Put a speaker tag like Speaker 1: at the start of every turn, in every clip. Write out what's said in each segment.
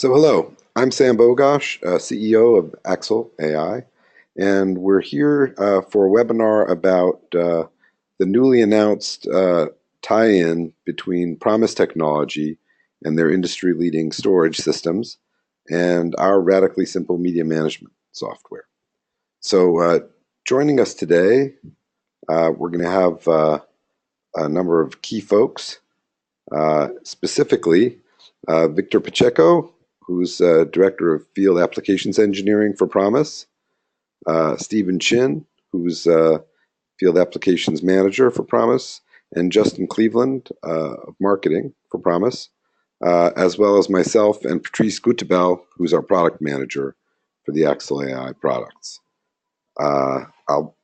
Speaker 1: So hello, I'm Sam Bogosh, CEO of Axle AI, and we're here for a webinar about the newly announced tie-in between Promise Technology and their industry-leading storage systems and our radically simple media management software. So joining us today, we're going to have a number of key folks, specifically Victor Pacheco, who's Director of Field Applications Engineering for Promise, Stephen Chin, who's Field Applications Manager for Promise, and Justin Cleveland of Marketing for Promise, as well as myself and Patrice Gutebel, who's our Product Manager for the Axle AI products. I'll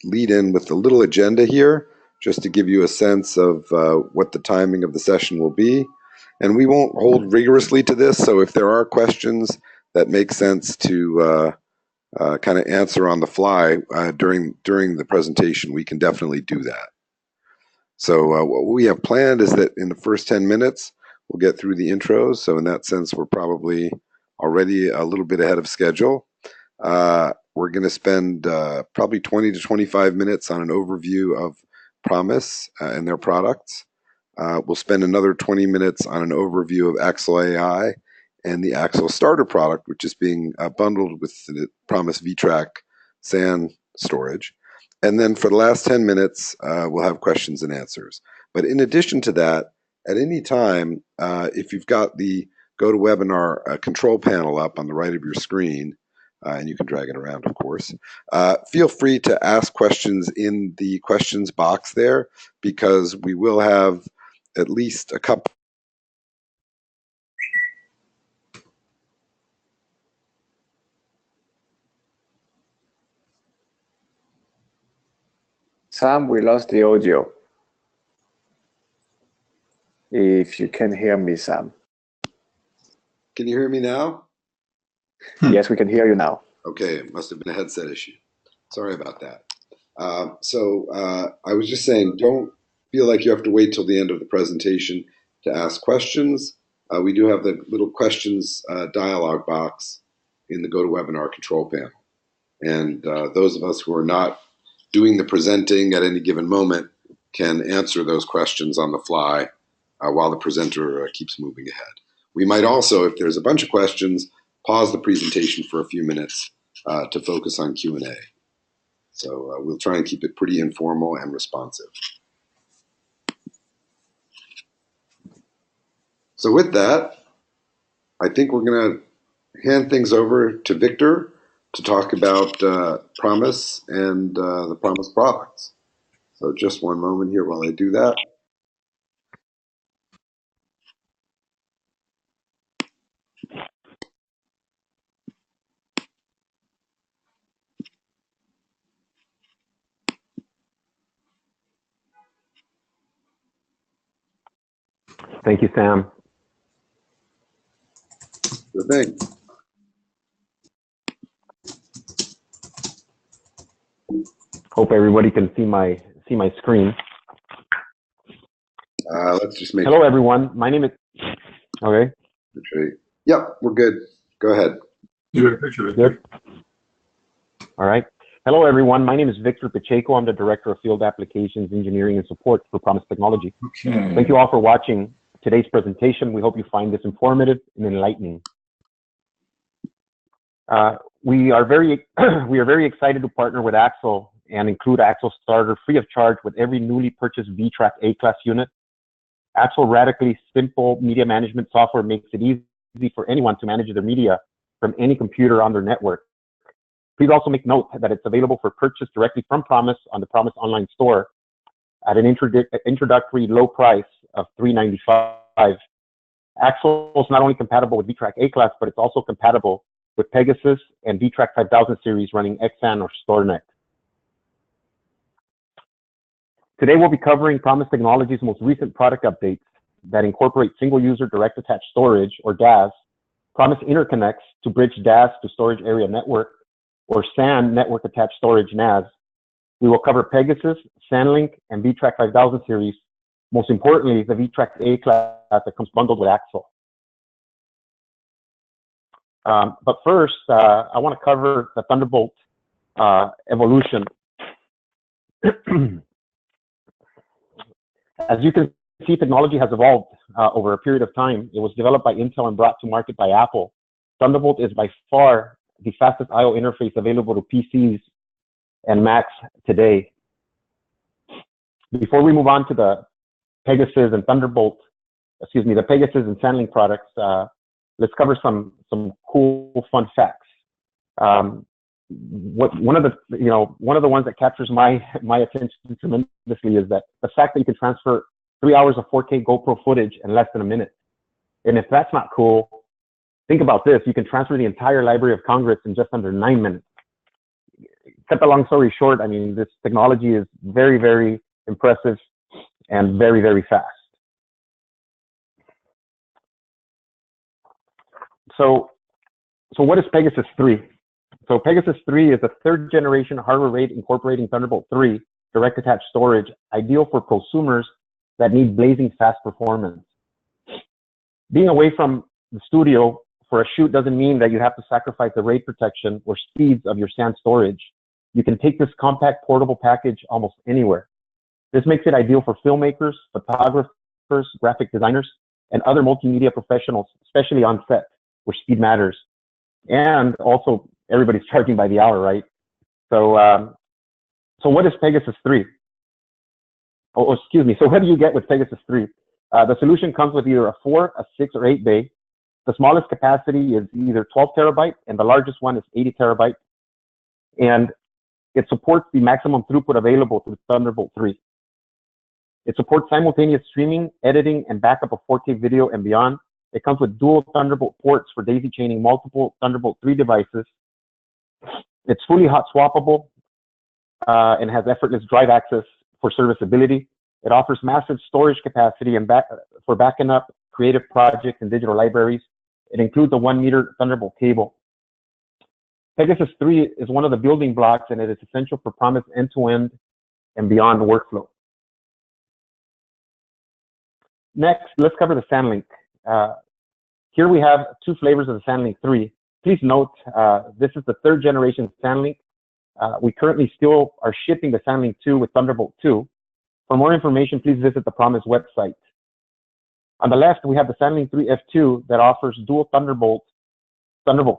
Speaker 1: lead in with a little agenda here, just to give you a sense of what the timing of the session will be. And we won't hold rigorously to this, so if there are questions that make sense to kind of answer on the fly during the presentation, we can definitely do that. So what we have planned is that in the first 10 minutes, we'll get through the intros. So in that sense, we're probably already a little bit ahead of schedule. We're going to spend probably 20 to 25 minutes on an overview of Promise and their products. We'll spend another 20 minutes on an overview of Axle AI and the Axle Starter product, which is being bundled with the Promise vTrack SAN storage. And then for the last 10 minutes, we'll have questions and answers. But in addition to that, at any time, if you've got the GoToWebinar control panel up on the right of your screen, and you can drag it around, of course. Feel free to ask questions in the questions box there, because we will have at least a couple.
Speaker 2: Sam, we lost the audio. If you can hear me, Sam.
Speaker 1: Can you hear me now?
Speaker 2: Yes, we can hear you now.
Speaker 1: Okay, it must have been a headset issue. Sorry about that. I was just saying, don't feel like you have to wait till the end of the presentation to ask questions. We do have the little questions dialog box in the GoToWebinar control panel. And those of us who are not doing the presenting at any given moment can answer those questions on the fly while the presenter keeps moving ahead. We might also, if there's a bunch of questions, pause the presentation for a few minutes to focus on Q&A. So we'll try and keep it pretty informal and responsive. So with that, I think we're going to hand things over to Victor to talk about Promise and the Promise products. So just one moment here while I do that.
Speaker 3: Thank you, Sam.
Speaker 1: Good thing.
Speaker 3: Hope everybody can see my screen.
Speaker 1: Let's just make.
Speaker 3: Hello, everyone. My name is. Okay.
Speaker 1: Yep, we're good. Go ahead.
Speaker 4: You got a picture,
Speaker 3: Good. All right. Hello, everyone. My name is Victor Pacheco. I'm the Director of Field Applications Engineering and Support for Promise Technology.
Speaker 4: Okay.
Speaker 3: Thank you all for watching today's presentation. We hope you find this informative and enlightening. We are very excited to partner with Axle and include Axle Starter free of charge with every newly purchased vTrack A-Class unit. Axle radically simple media management software makes it easy for anyone to manage their media from any computer on their network. Please also make note that it's available for purchase directly from Promise on the Promise online store at an introductory low price of $395. Axle is not only compatible with vTrack A-Class, but it's also compatible with Pegasus and vTrack 5000 series running XSAN or StoreNet. Today we'll be covering Promise Technology's most recent product updates that incorporate single-user direct attached storage, or DAS, Promise interconnects to bridge DAS to storage area network, or SAN network attached storage NAS. We will cover Pegasus, SANLink, and vTrack 5000 series. Most importantly, the vTrack A-Class that comes bundled with Axle. But first, I want to cover the Thunderbolt evolution. As you can see, technology has evolved over a period of time. It was developed by Intel and brought to market by Apple. Thunderbolt is by far the fastest I/O interface available to PCs and Macs today. Before we move on to the Pegasus and Thunderbolt, the Pegasus and SandLink products, let's cover some cool, fun facts. One of the ones that captures my attention tremendously is that the fact that you can transfer 3 hours of 4K GoPro footage in less than a minute. And if that's not cool, think about this: you can transfer the entire Library of Congress in just under 9 minutes. Cut the long story short, I mean, this technology is very, very impressive and very, very fast. So what is Pegasus 3? So Pegasus 3 is a third generation hardware RAID incorporating Thunderbolt 3 direct attached storage, ideal for prosumers that need blazing fast performance. Being away from the studio for a shoot doesn't mean that you have to sacrifice the RAID protection or speeds of your SAN storage. You can take this compact portable package almost anywhere. This makes it ideal for filmmakers, photographers, graphic designers, and other multimedia professionals, especially on set, where speed matters. And also, everybody's charging by the hour, right? So what is Pegasus 3? Oh, excuse me. So what do you get with Pegasus 3? The solution comes with either a 4, a 6, or 8 bay. The smallest capacity is either 12 terabyte, and the largest one is 80 terabyte. And it supports the maximum throughput available through Thunderbolt 3. It supports simultaneous streaming, editing, and backup of 4K video and beyond. It comes with dual Thunderbolt ports for daisy chaining multiple Thunderbolt 3 devices. It's fully hot swappable and has effortless drive access for serviceability. It offers massive storage capacity and for backing up creative projects and digital libraries. It includes a 1-meter Thunderbolt cable. Pegasus 3 is one of the building blocks, and it is essential for Promise end-to-end and beyond workflow. Next, let's cover the SandLink. Here we have 2 flavors of the SandLink 3. Please note, this is the 3rd generation SandLink. We currently still are shipping the SandLink 2 with Thunderbolt 2. For more information, please visit the Promise website. On the left, we have the SandLink 3 F2 that offers dual Thunderbolt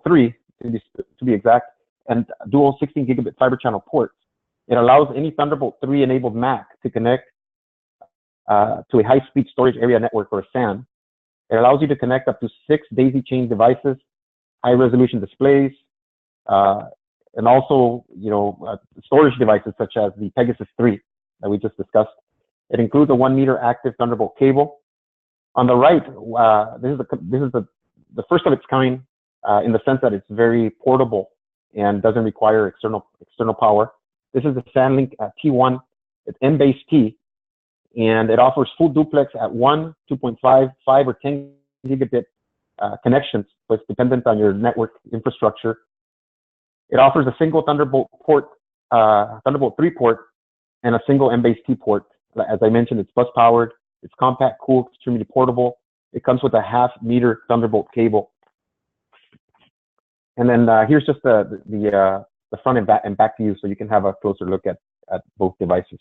Speaker 3: 3 to be exact, and dual 16 gigabit fiber channel ports. It allows any Thunderbolt 3 enabled Mac to connect to a high-speed storage area network, or a SAN. It allows you to connect up to 6 daisy chain devices, high-resolution displays, and also, storage devices such as the Pegasus 3 that we just discussed. It includes a 1-meter active Thunderbolt cable. On the right, this is the first of its kind in the sense that it's very portable and doesn't require external power. This is the SandLink T1. It's M-base-T, and it offers full duplex at 1, 2.5, 5, or 10 gigabit connections, so it's dependent on your network infrastructure. It offers a single Thunderbolt port, Thunderbolt 3 port, and a single M-base-T port. As I mentioned, it's bus powered, it's compact, cool, extremely portable. It comes with a 0.5-meter Thunderbolt cable. And then here's just the front and back view, so you can have a closer look at both devices.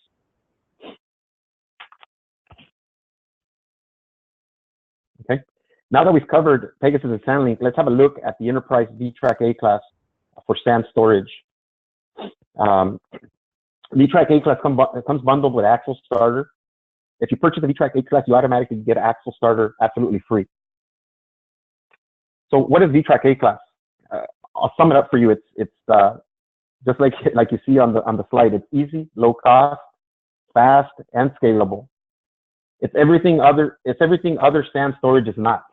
Speaker 3: Okay. Now that we've covered Pegasus and SandLink, let's have a look at the Enterprise VTrack A-Class for SAN storage. VTrack A-Class comes bundled with Axle Starter. If you purchase the VTrack A-Class, you automatically get Axle Starter absolutely free. So what is VTrack A-Class? I'll sum it up for you. It's just like you see on the slide. It's easy, low cost, fast, and scalable. It's everything other SAN storage is not.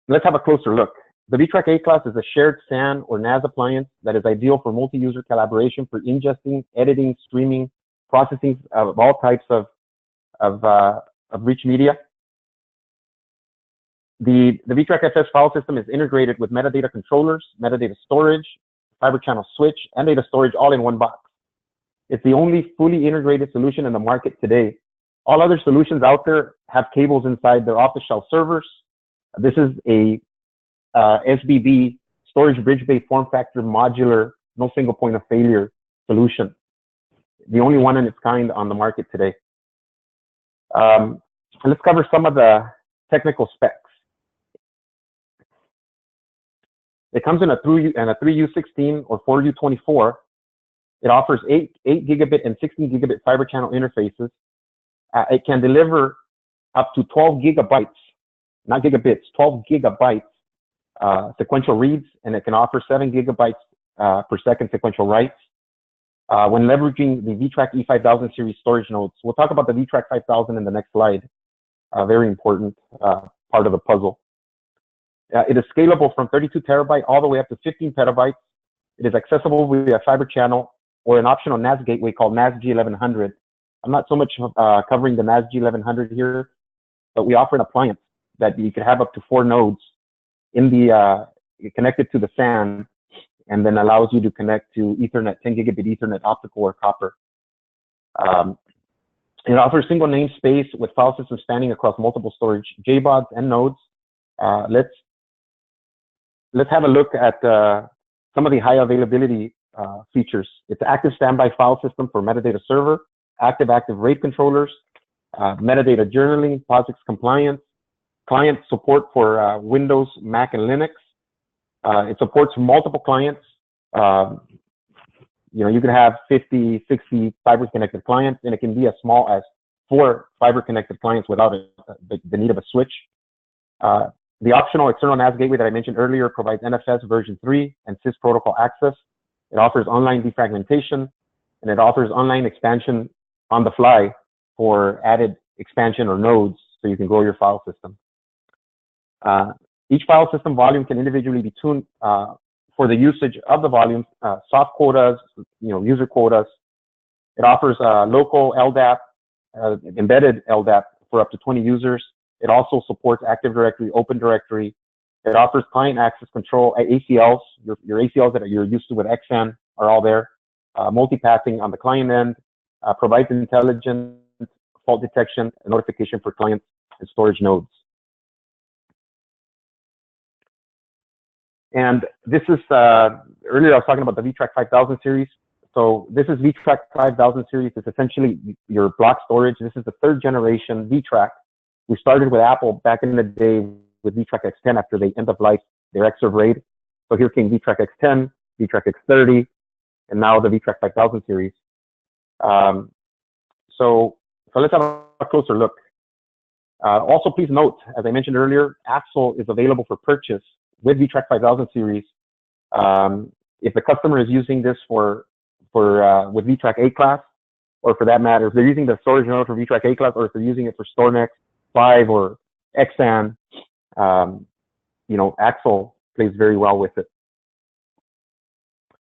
Speaker 3: Let's have a closer look. The VTrack A-Class is a shared SAN or NAS appliance that is ideal for multi-user collaboration for ingesting, editing, streaming, processing of all types of rich media. The VTrack FS file system is integrated with metadata controllers, metadata storage, fiber channel switch, and data storage all in one box. It's the only fully integrated solution in the market today. All other solutions out there have cables inside their off-the-shelf servers, This is a SBB, storage bridge bay form factor modular, no single point of failure solution. The only one in its kind on the market today. Let's cover some of the technical specs. It comes in a 3U16 or 4U24. It offers 8 gigabit and 16 gigabit fiber channel interfaces. It can deliver up to 12 gigabytes, not gigabits, 12 gigabytes sequential reads, and it can offer 7 gigabytes per second sequential writes. When leveraging the VTrack E5000 series storage nodes. We'll talk about the VTrack 5000 in the next slide. Very important part of the puzzle. It is scalable from 32 terabyte all the way up to 15 petabytes. It is accessible via fiber channel or an optional NAS gateway called NAS G1100. I'm not so much covering the NAS G1100 here, but we offer an appliance that you can have up to 4 nodes in the connected to the SAN, and then allows you to connect to Ethernet, 10 gigabit Ethernet, optical or copper. It offers single namespace with file systems spanning across multiple storage JBODs and nodes. Let's have a look at some of the high availability features. It's active standby file system for metadata server, active RAID controllers, metadata journaling, POSIX compliance, client support for Windows, Mac, and Linux. It supports multiple clients. You can have 50, 60 fiber connected clients, and it can be as small as 4 fiber connected clients without the need of a switch. The optional external NAS gateway that I mentioned earlier provides NFS version 3 and sys protocol access. It offers online defragmentation, and it offers online expansion on the fly for added expansion or nodes so you can grow your file system. Each file system volume can individually be tuned for the usage of the volume, soft quotas, user quotas. It offers local LDAP, embedded LDAP for up to 20 users. It also supports Active Directory, Open Directory. It offers client access control, ACLs, your ACLs that you're used to with XN are all there. Multipathing on the client end, provides intelligent fault detection and notification for clients and storage nodes. And this is, earlier I was talking about the VTrack 5000 series. So this is VTrack 5000 series. It's essentially your block storage. This is the 3rd generation VTrack. We started with Apple back in the day with VTrack X10 after they end of life their Xserve RAID. So here came VTrack X10, VTrack X30, and now the VTrack 5000 series. So let's have a closer look. Also, please note, as I mentioned earlier, Axle is available for purchase with VTrack 5000 series. If the customer is using this with VTrack A-Class, or for that matter, if they're using the storage node for VTrack A-Class, or if they're using it for StorNext 5 or XAN, Axle plays very well with it.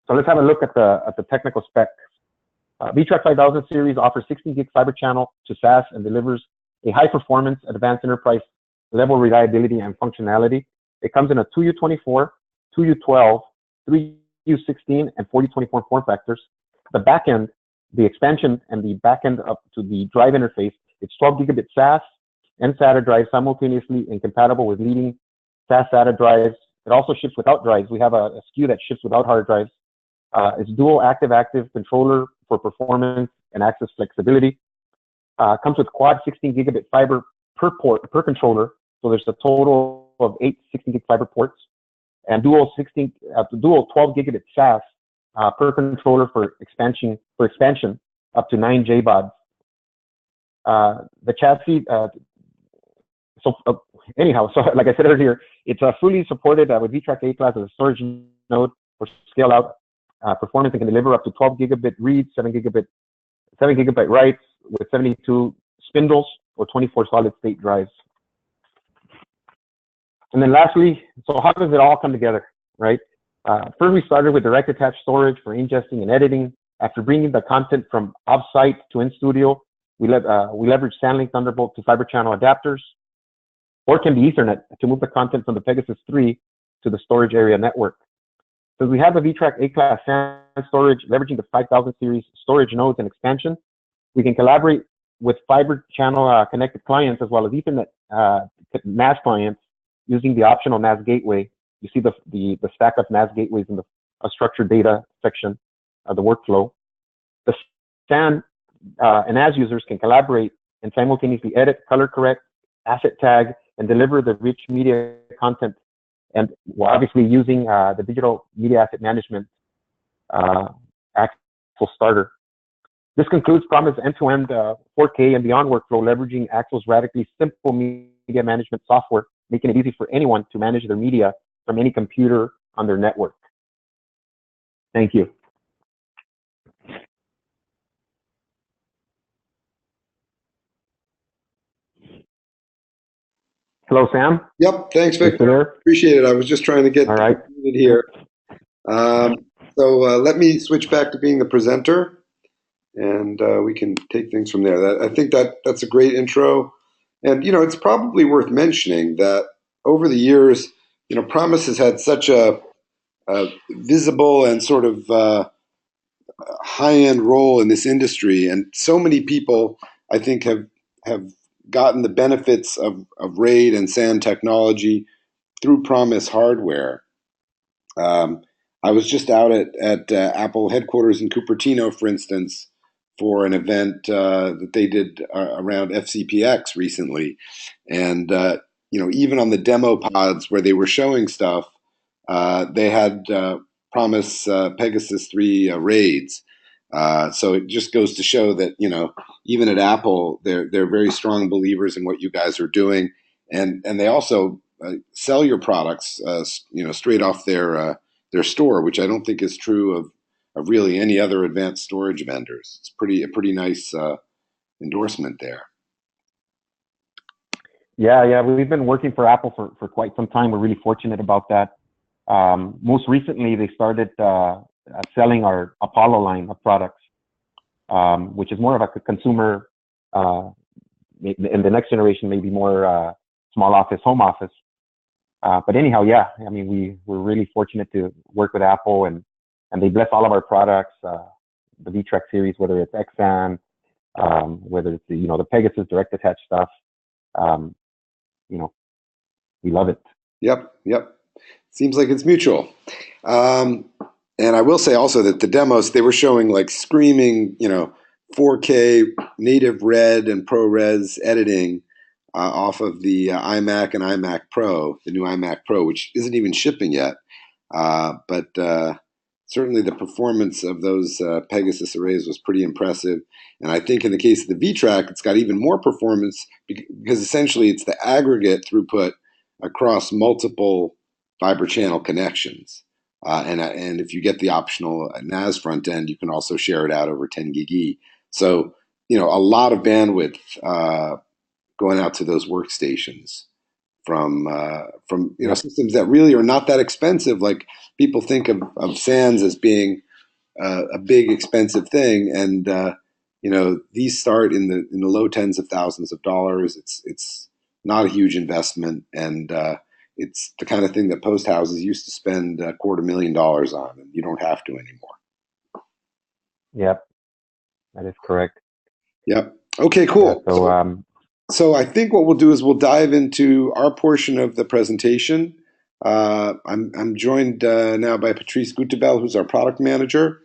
Speaker 3: So let's have a look at the technical specs. VTrack 5000 series offers 16 gig fiber channel to SAS and delivers a high performance, advanced enterprise level reliability and functionality. It comes in a 2U24, 2U12, 3U16, and 4024 form factors. The backend, the expansion, and the backend up to the drive interface, it's 12 gigabit SAS and SATA drives simultaneously and compatible with leading SAS SATA drives. It also ships without drives. We have a SKU that ships without hard drives. It's dual active controller for performance and access flexibility. Comes with quad 16 gigabit fiber per port, per controller. So there's a total of 8 16 gig fiber ports, and dual 12 gigabit SAS per controller for expansion up to 9 JBODs. The chassis, so like I said earlier, it's fully supported with VTrack A-Class as a storage node for scale out performance, and can deliver up to 12 gigabit reads, 7 gigabyte writes with 72 spindles or 24 solid state drives. And then lastly, so how does it all come together, right? First, we started with direct attached storage for ingesting and editing. After bringing the content from offsite to in-studio, we leverage SAN-Link Thunderbolt to fiber channel adapters, or it can be Ethernet to move the content from the Pegasus3 to the storage area network. So we have the VTrack A-Class SAN storage, leveraging the 5000 series storage nodes and expansion. We can collaborate with fiber channel connected clients as well as Ethernet NAS clients using the optional NAS gateway. You see the stack of NAS gateways in the structured data section of the workflow. The SAN and NAS users can collaborate and simultaneously edit, color correct, asset tag, and deliver the rich media content. And we're obviously using the digital media asset management Axle Starter. This concludes Promise end-to-end 4K and beyond workflow, leveraging Axle's radically simple media management software, making it easy for anyone to manage their media from any computer on their network. Thank you. Hello, Sam.
Speaker 1: Yep, thanks, Victor. Appreciate it. I was just trying to get it here. So let me switch back to being the presenter, and we can take things from there. I think that's a great intro. And, you know, it's probably worth mentioning that over the years, you know, Promise has had such a visible and sort of high-end role in this industry, and so many people, I think, have gotten the benefits of RAID and SAN technology through Promise hardware. I was just out at Apple headquarters in Cupertino, for instance, for an event that they did around FCPX recently, and you know, even on the demo pods where they were showing stuff, they had Promise Pegasus3 RAIDs. So it just goes to show that, you know, even at Apple, they're very strong believers in what you guys are doing, and they also sell your products, you know, straight off their store, which I don't think is true of really any other advanced storage vendors. It's a pretty nice endorsement there.
Speaker 3: Yeah, we've been working for Apple for quite some time. We're really fortunate about that. Most recently, they started selling our Apollo line of products, which is more of a consumer, in the next generation, maybe more small office, home office. But anyhow, yeah, I mean, we're really fortunate to work with Apple, and they bless all of our products, the VTrack series, whether it's XAN, whether it's the Pegasus direct attach stuff. You know, we love it.
Speaker 1: Yep. Seems like it's mutual. And I will say also that the demos, they were showing like screaming, you know, 4K native red and ProRes editing off of the iMac and iMac Pro, the new iMac Pro, which isn't even shipping yet. But certainly the performance of those Pegasus arrays was pretty impressive. And I think in the case of the VTrack, it's got even more performance because essentially it's the aggregate throughput across multiple fiber channel connections. And if you get the optional NAS front end, you can also share it out over 10 gig E. So, you know, a lot of bandwidth going out to those workstations from you know, systems that really are not that expensive. Like people think of SANs as being a big expensive thing, and you know, these start in the low tens of thousands of dollars. It's not a huge investment, and it's the kind of thing that post houses used to spend $250,000 on, and you don't have to anymore.
Speaker 3: Yep, that is correct.
Speaker 1: Yep. Okay, cool. Yeah, so I think what we'll do is we'll dive into our portion of the presentation. I'm joined now by Patrice Gutebel, who's our product manager.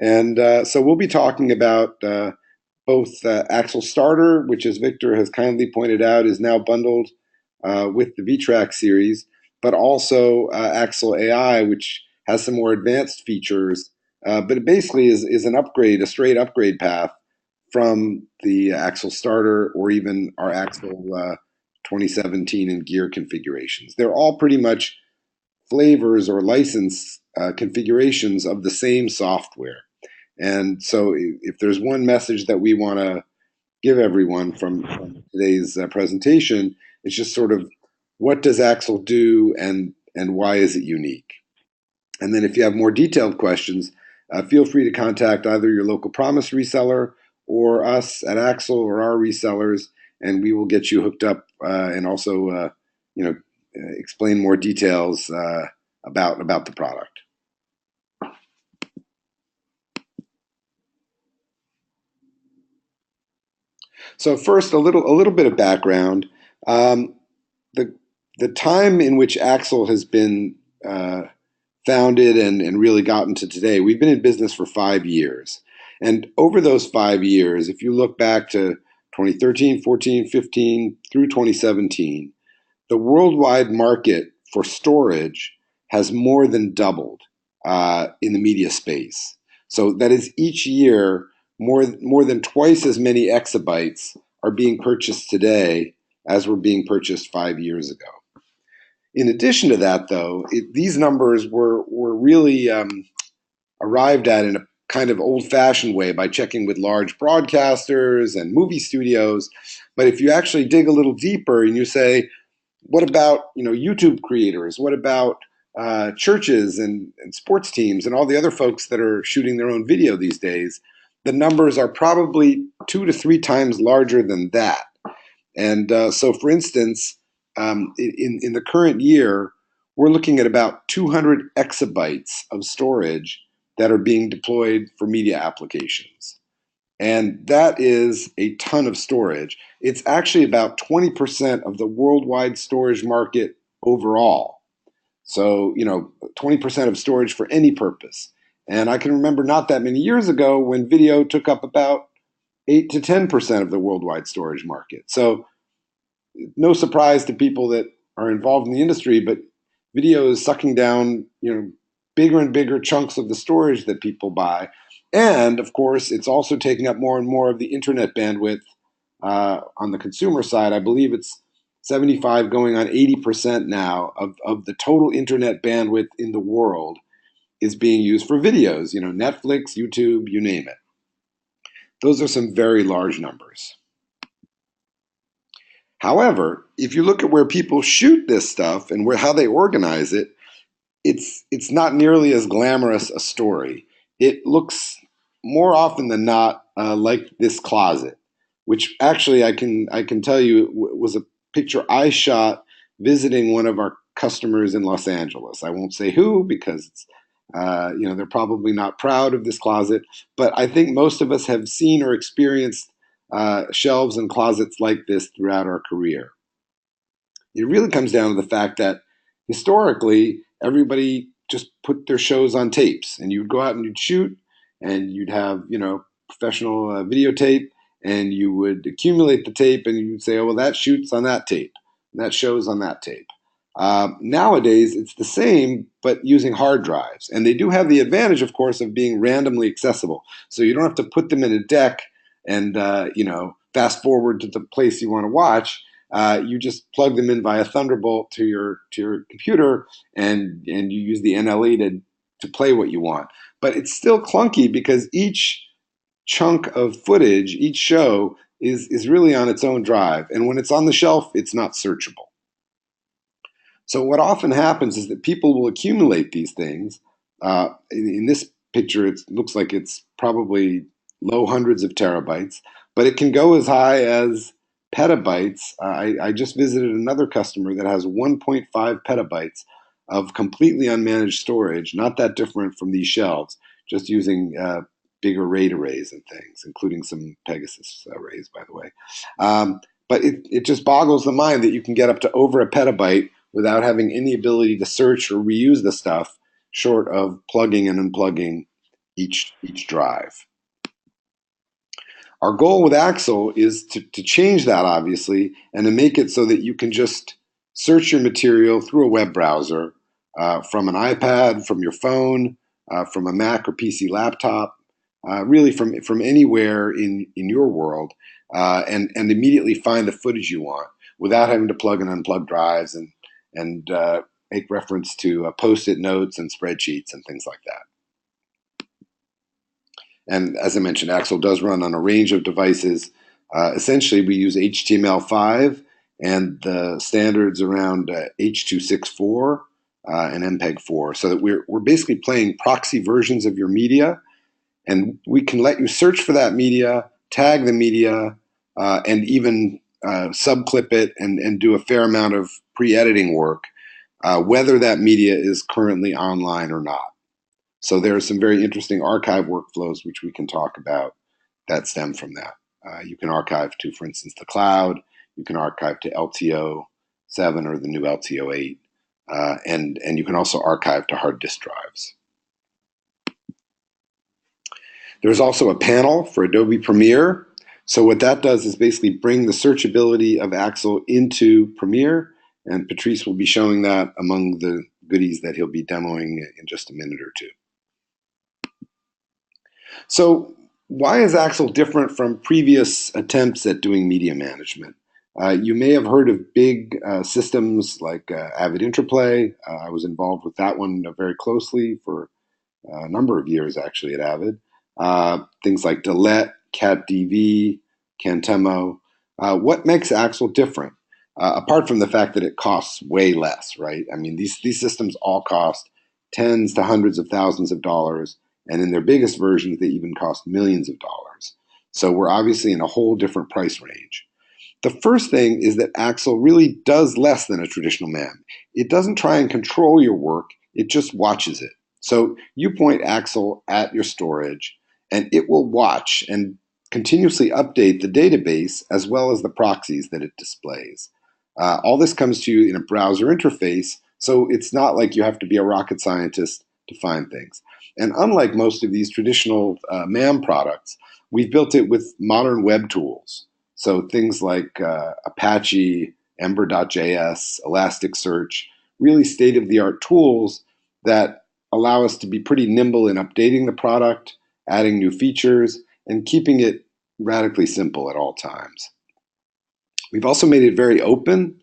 Speaker 1: And so we'll be talking about both Axle Starter, which, as Victor has kindly pointed out, is now bundled with the VTrack series, but also Axle AI, which has some more advanced features. But it basically is an upgrade, a straight upgrade path from the Axle Starter or even our Axle 2017 and Gear configurations. They're all pretty much flavors or license configurations of the same software. And so if there's one message that we want to give everyone from today's presentation, it's just sort of what does Axle do and why is it unique? And then if you have more detailed questions, feel free to contact either your local Promise reseller or us at Axle or our resellers, and we will get you hooked up and also you know, explain more details about the product. So first, a little bit of background. The the time in which Axle has been founded and really gotten to today, we've been in business for 5 years. And over those 5 years, if you look back to 2013, 14, 15 through 2017, the worldwide market for storage has more than doubled in the media space. So that is each year, more than twice as many exabytes are being purchased today as were being purchased 5 years ago. In addition to that, though, these numbers were really arrived at in a kind of old-fashioned way by checking with large broadcasters and movie studios. But if you actually dig a little deeper and you say, what about YouTube creators? What about churches and sports teams and all the other folks that are shooting their own video these days? The numbers are probably 2 to 3 times larger than that. And so, for instance, in the current year, we're looking at about 200 exabytes of storage that are being deployed for media applications. And that is a ton of storage. It's actually about 20% of the worldwide storage market overall. So, 20% of storage for any purpose. And I can remember not that many years ago when video took up about 8 to 10% of the worldwide storage market. So, no surprise to people that are involved in the industry, but video is sucking down, bigger and bigger chunks of the storage that people buy. And of course, it's also taking up more and more of the internet bandwidth on the consumer side. I believe it's 75 going on 80% now of the total internet bandwidth in the world is being used for videos, Netflix, YouTube, you name it. Those are some very large numbers. However, if you look at where people shoot this stuff and how they organize it, it's not nearly as glamorous a story. It looks more often than not like this closet, which actually I can tell you was a picture I shot visiting one of our customers in Los Angeles. I won't say who because it's, they're probably not proud of this closet, but I think most of us have seen or experienced shelves and closets like this throughout our career. It really comes down to the fact that historically, everybody just put their shows on tapes, and you'd go out and you'd shoot, and you'd have, professional videotape, and you would accumulate the tape, and you'd say, oh, well, that shoots on that tape, and that shows on that tape. Nowadays, it's the same, but using hard drives. And they do have the advantage, of course, of being randomly accessible. So you don't have to put them in a deck and, fast forward to the place you want to watch. You just plug them in via Thunderbolt to your computer, and you use the NLE to play what you want. But it's still clunky because each chunk of footage, each show, is really on its own drive. And when it's on the shelf, it's not searchable. So what often happens is that people will accumulate these things. In this picture, it looks like it's probably low hundreds of terabytes, but it can go as high as petabytes. I just visited another customer that has 1.5 petabytes of completely unmanaged storage, not that different from these shelves, just using bigger RAID arrays and things, including some Pegasus arrays, by the way. But it just boggles the mind that you can get up to over a petabyte without having any ability to search or reuse the stuff, short of plugging and unplugging each drive. Our goal with Axle is to change that, obviously, and to make it so that you can just search your material through a web browser, from an iPad, from your phone, from a Mac or PC laptop, really from anywhere in your world, and immediately find the footage you want without having to plug and unplug drives and make reference to Post-it notes and spreadsheets and things like that. And as I mentioned, Axle does run on a range of devices. Essentially, we use HTML5 and the standards around H.264 and MPEG-4, so that we're basically playing proxy versions of your media, and we can let you search for that media, tag the media, and even subclip it and do a fair amount of pre-editing work, whether that media is currently online or not. So there are some very interesting archive workflows which we can talk about that stem from that. You can archive to, for instance, the cloud. You can archive to LTO. 7 or the new LTO8. And you can also archive to hard disk drives. There's also a panel for Adobe Premiere. So what that does is basically bring the searchability of Axel into Premiere, and Patrice will be showing that among the goodies that he'll be demoing in just a minute or two. So why is Axel different from previous attempts at doing media management? You may have heard of big systems like Avid Interplay. I was involved with that one very closely for a number of years, actually, at Avid. Things like Delete, CatDV, Cantemo. What makes Axel different? Apart from the fact that it costs way less, right? I mean, these systems all cost tens to hundreds of thousands of dollars, and in their biggest versions, they even cost millions of dollars. So we're obviously in a whole different price range. The first thing is that Axel really does less than a traditional MAM. It doesn't try and control your work, it just watches it. So you point Axel at your storage, and it will watch and continuously update the database as well as the proxies that it displays. All this comes to you in a browser interface, so it's not like you have to be a rocket scientist to find things. And unlike most of these traditional MAM products, we've built it with modern web tools. So things like Apache, Ember.js, Elasticsearch, really state-of-the-art tools that allow us to be pretty nimble in updating the product, adding new features, and keeping it radically simple at all times. We've also made it very open.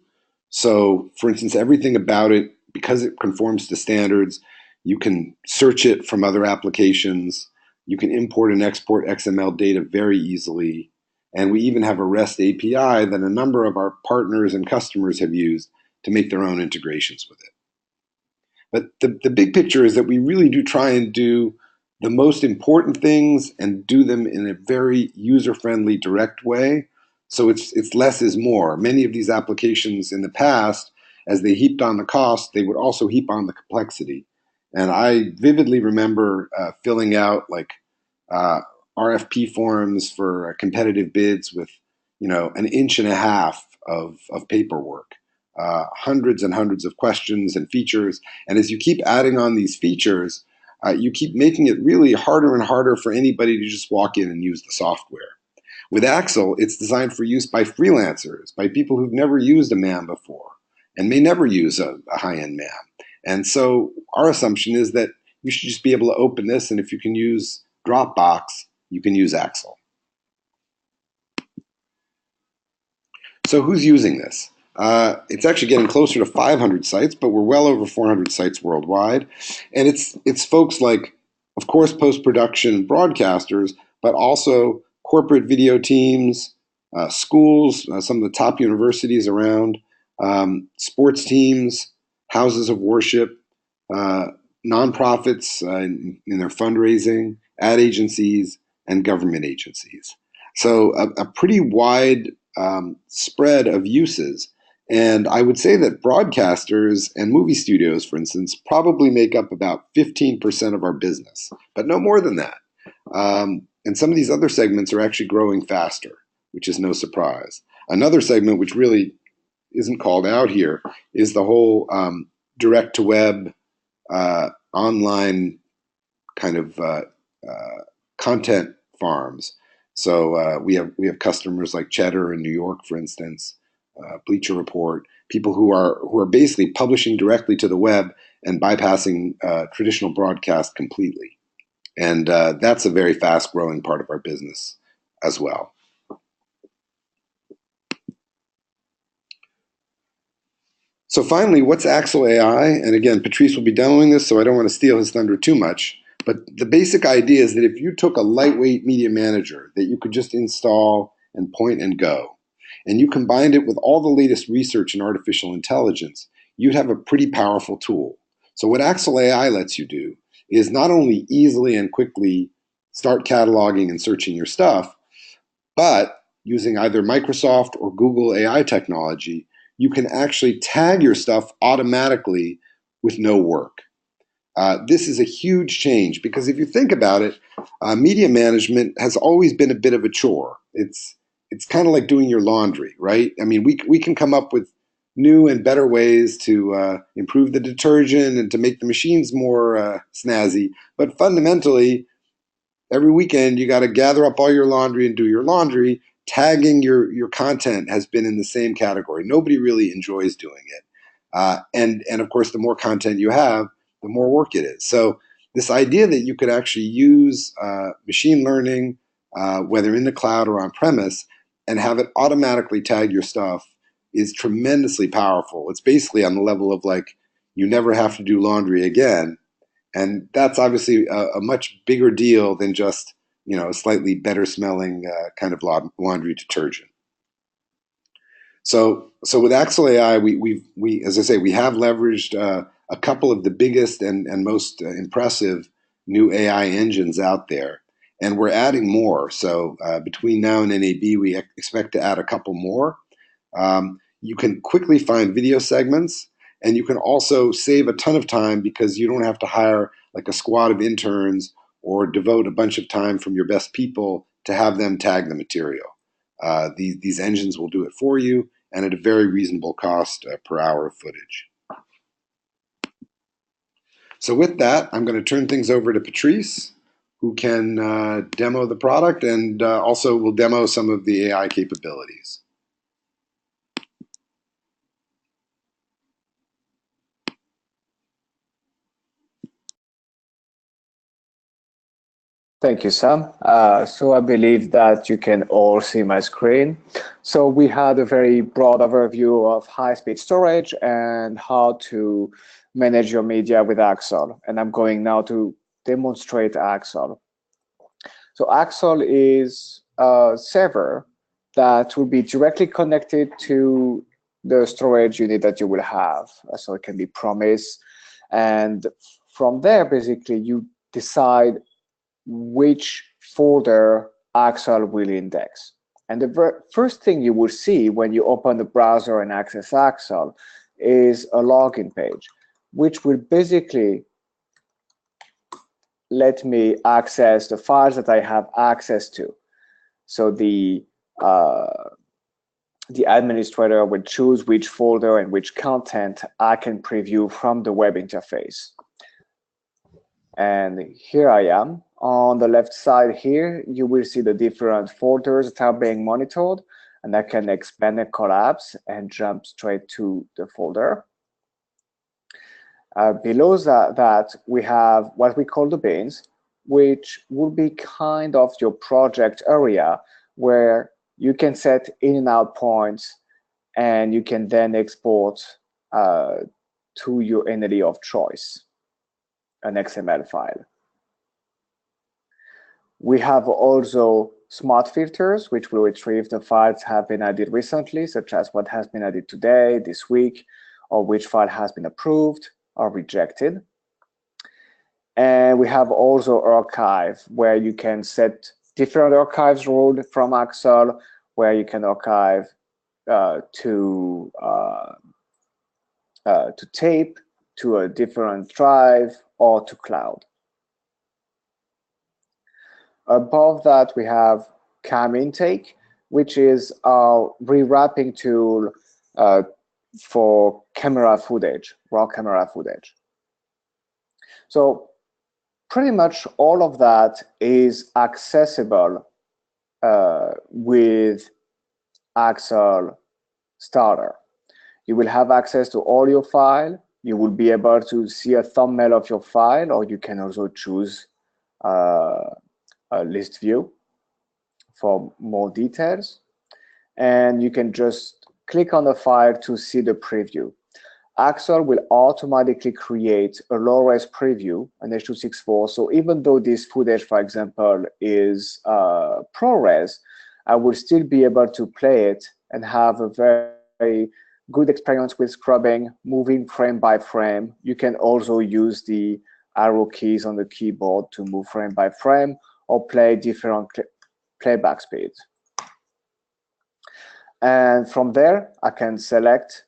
Speaker 1: So, for instance, everything about it, because it conforms to standards, you can search it from other applications. You can import and export XML data very easily. And we even have a REST API that a number of our partners and customers have used to make their own integrations with it. But the big picture is that we really do try and do the most important things and do them in a very user-friendly, direct way. So it's less is more. Many of these applications in the past, as they heaped on the cost, they would also heap on the complexity. And I vividly remember filling out like RFP forms for competitive bids with, an inch and a half of paperwork, hundreds and hundreds of questions and features. And as you keep adding on these features, you keep making it really harder and harder for anybody to just walk in and use the software. With Axel, it's designed for use by freelancers, by people who've never used a MAM before and may never use a high-end MAM. And so our assumption is that you should just be able to open this, and if you can use Dropbox, you can use Axel. So who's using this? It's actually getting closer to 500 sites, but we're well over 400 sites worldwide. And it's folks like, of course, post-production broadcasters, but also corporate video teams, schools, some of the top universities around, sports teams, houses of worship, nonprofits in their fundraising, ad agencies, and government agencies. So a pretty wide spread of uses. And I would say that broadcasters and movie studios, for instance, probably make up about 15% of our business, but no more than that. And some of these other segments are actually growing faster, which is no surprise. Another segment which really isn't called out here is the whole direct-to-web online kind of content farms. So we have customers like Cheddar in New York, for instance, Bleacher Report, people who are basically publishing directly to the web and bypassing traditional broadcast completely. And that's a very fast-growing part of our business as well. So finally, what's Axel AI? And again, Patrice will be demoing this, so I don't want to steal his thunder too much. But the basic idea is that if you took a lightweight media manager that you could just install and point and go, and you combined it with all the latest research in artificial intelligence, you'd have a pretty powerful tool. So what Axel AI lets you do is not only easily and quickly start cataloging and searching your stuff, but using either Microsoft or Google AI technology, you can actually tag your stuff automatically with no work. This is a huge change because if you think about it, media management has always been a bit of a chore. It's kind of like doing your laundry, right? I mean, we can come up with new and better ways to improve the detergent and to make the machines more snazzy. But fundamentally, every weekend you got to gather up all your laundry and do your laundry. Tagging your content has been in the same category. Nobody really enjoys doing it. And of course, the more content you have, the more work it is. So this idea that you could actually use machine learning, whether in the cloud or on premise, and have it automatically tag your stuff is tremendously powerful. It's basically on the level of like, you never have to do laundry again. And that's obviously a much bigger deal than just, a slightly better smelling kind of laundry detergent. So with Axle AI, we as I say, we have leveraged a couple of the biggest and most impressive new AI engines out there, and we're adding more. So between now and NAB, we expect to add a couple more. You can quickly find video segments, and you can also save a ton of time because you don't have to hire like a squad of interns or devote a bunch of time from your best people to have them tag the material. These engines will do it for you and at a very reasonable cost per hour of footage. So with that, I'm going to turn things over to Patrice, who can demo the product and also will demo some of the AI capabilities.
Speaker 2: Thank you, Sam. So I believe that you can all see my screen. So we had a very broad overview of high-speed storage and how to manage your media with Axle. And I'm going now to demonstrate Axle. So Axle is a server that will be directly connected to the storage unit that you will have. So it can be Promise. And from there, basically, you decide which folder Axle will index. And the first thing you will see when you open the browser and access Axle is a login page, which will basically let me access the files that I have access to. So the administrator will choose which folder and which content I can preview from the web interface. And here I am. On the left side here, you will see the different folders that are being monitored, and I can expand and collapse and jump straight to the folder. Below that, we have what we call the bins, which will be kind of your project area where you can set in and out points, and you can then export to your entity of choice, an XML file. We have also smart filters, which will retrieve the files that have been added recently, such as what has been added today, this week, or which file has been approved or rejected. And we have also archive, where you can set different archives rule from Axle, where you can archive to tape, to a different drive, or to cloud. Above that, we have Cam Intake, which is our rewrapping tool for camera footage, raw camera footage. So pretty much all of that is accessible with Axle Starter. You will have access to all your file. You will be able to see a thumbnail of your file, or you can also choose a list view for more details. And you can just click on the file to see the preview. Axle will automatically create a low-res preview, an H.264. So even though this footage, for example, is ProRes, I will still be able to play it and have a very good experience with scrubbing, moving frame by frame. You can also use the arrow keys on the keyboard to move frame by frame or play different playback speeds. And from there, I can select,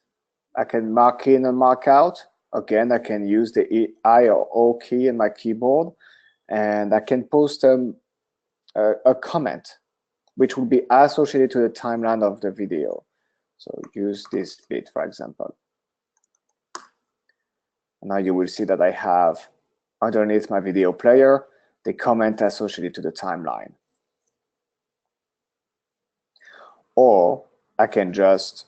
Speaker 2: I can mark in and mark out. Again, I can use the I or O key in my keyboard, and I can post a comment, which will be associated to the timeline of the video. So use this bit, for example. Now you will see that I have underneath my video player the comment associated to the timeline. Or I can just,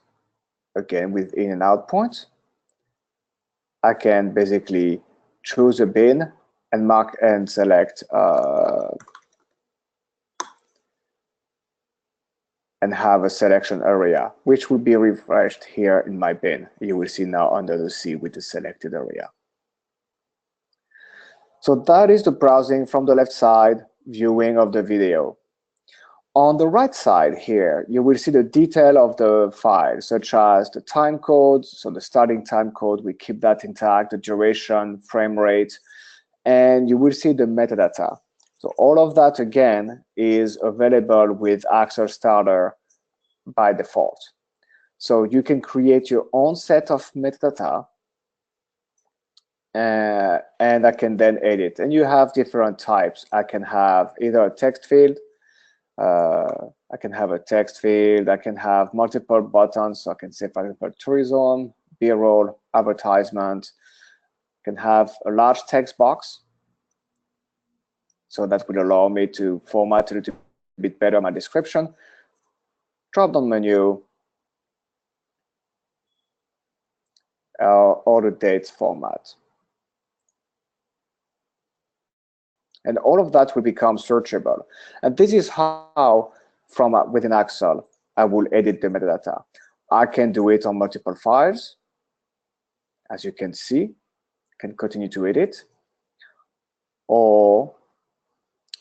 Speaker 2: again, with in and out point, I can basically choose a bin and mark and select and have a selection area, which will be refreshed here in my bin. You will see now under the C with the selected area. So that is the browsing from the left side, viewing of the video. On the right side here, you will see the detail of the file, such as the time code. So the starting time code, we keep that intact, the duration, frame rate, and you will see the metadata. So all of that, again, is available with Axel Starter by default. So you can create your own set of metadata, and I can then edit. And you have different types. I can have either a text field, I can have a text field, I can have multiple buttons. So I can say, for example, tourism, B-roll, advertisement. I can have a large text box. So that would allow me to format a little bit better my description. Drop-down menu, or the dates format. And all of that will become searchable. And this is how, from within Axel, I will edit the metadata. I can do it on multiple files. As you can see, I can continue to edit. Or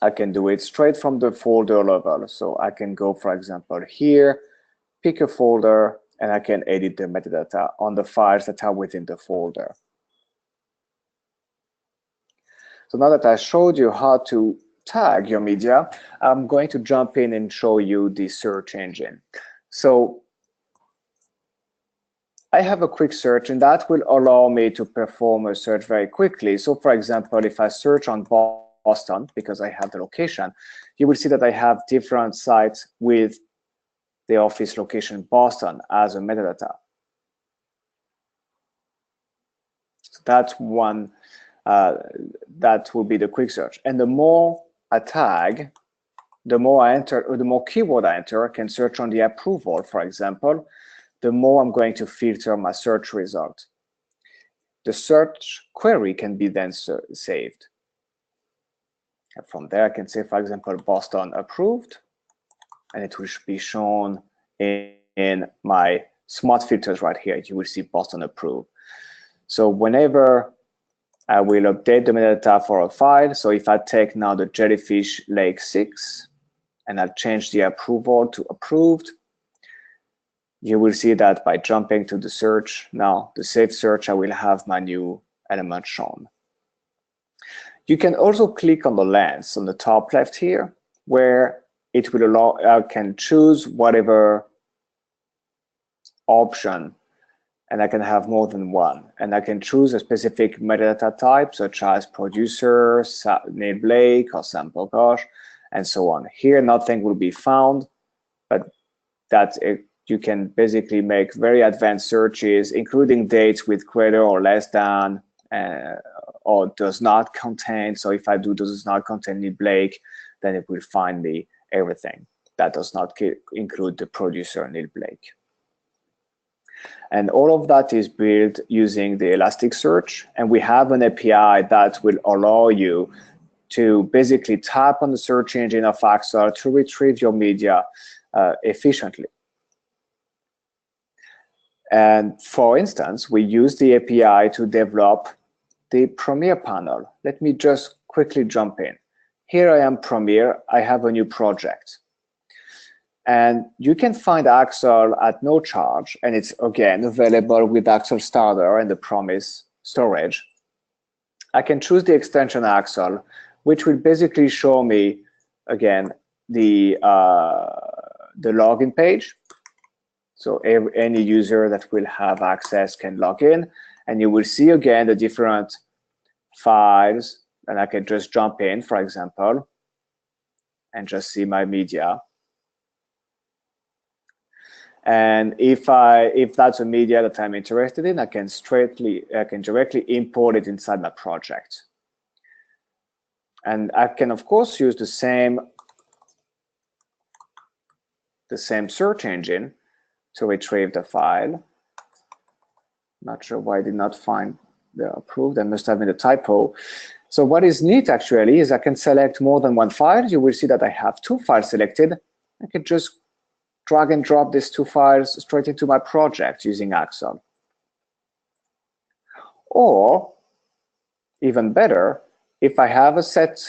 Speaker 2: I can do it straight from the folder level. So I can go, for example, here, pick a folder, and I can edit the metadata on the files that are within the folder. So now that I showed you how to tag your media, I'm going to jump in and show you the search engine. So I have a quick search, and that will allow me to perform a search very quickly. So for example, if I search on Boston, because I have the location, you will see that I have different sites with the office location Boston as a metadata. So that's one. That will be the quick search. And the more I tag, the more I enter, or the more keyword I enter, I can search on the approval, for example, the more I'm going to filter my search result. The search query can be then saved. And from there, I can say, for example, Boston approved, and it will be shown in my smart filters right here. You will see Boston approved. So whenever I will update the metadata for a file. So if I take now the Jellyfish Lake 6 and I change the approval to approved, you will see that by jumping to the search, now the saved search, I will have my new element shown. You can also click on the lens on the top left here, where it will allow, I can choose whatever option, and I can have more than one. And I can choose a specific metadata type, such as producer, Neil Blake, or sample gosh, and so on. Here, nothing will be found, but you can basically make very advanced searches, including dates with greater or less than, or does not contain. So if I do does not contain Neil Blake, then it will find me everything. That does not include the producer, Neil Blake. And all of that is built using the Elasticsearch. And we have an API that will allow you to basically tap on the search engine of Axel to retrieve your media efficiently. And for instance, we use the API to develop the Premiere panel. Let me just quickly jump in. Here I am Premiere. I have a new project. And you can find Axel at no charge, and it's again available with Axel Starter and the Promise storage. I can choose the extension Axel, which will basically show me again the login page. So any user that will have access can log in, and you will see again the different files, and I can just jump in, for example, and just see my media. And if that's a media that I'm interested in, I can directly import it inside my project. And I can of course use the same search engine to retrieve the file. Not sure why I did not find the approved. That must have been a typo. So what is neat actually is I can select more than one file. You will see that I have 2 files selected. I can just drag and drop these 2 files straight into my project using Axel. Or even better, if I have a set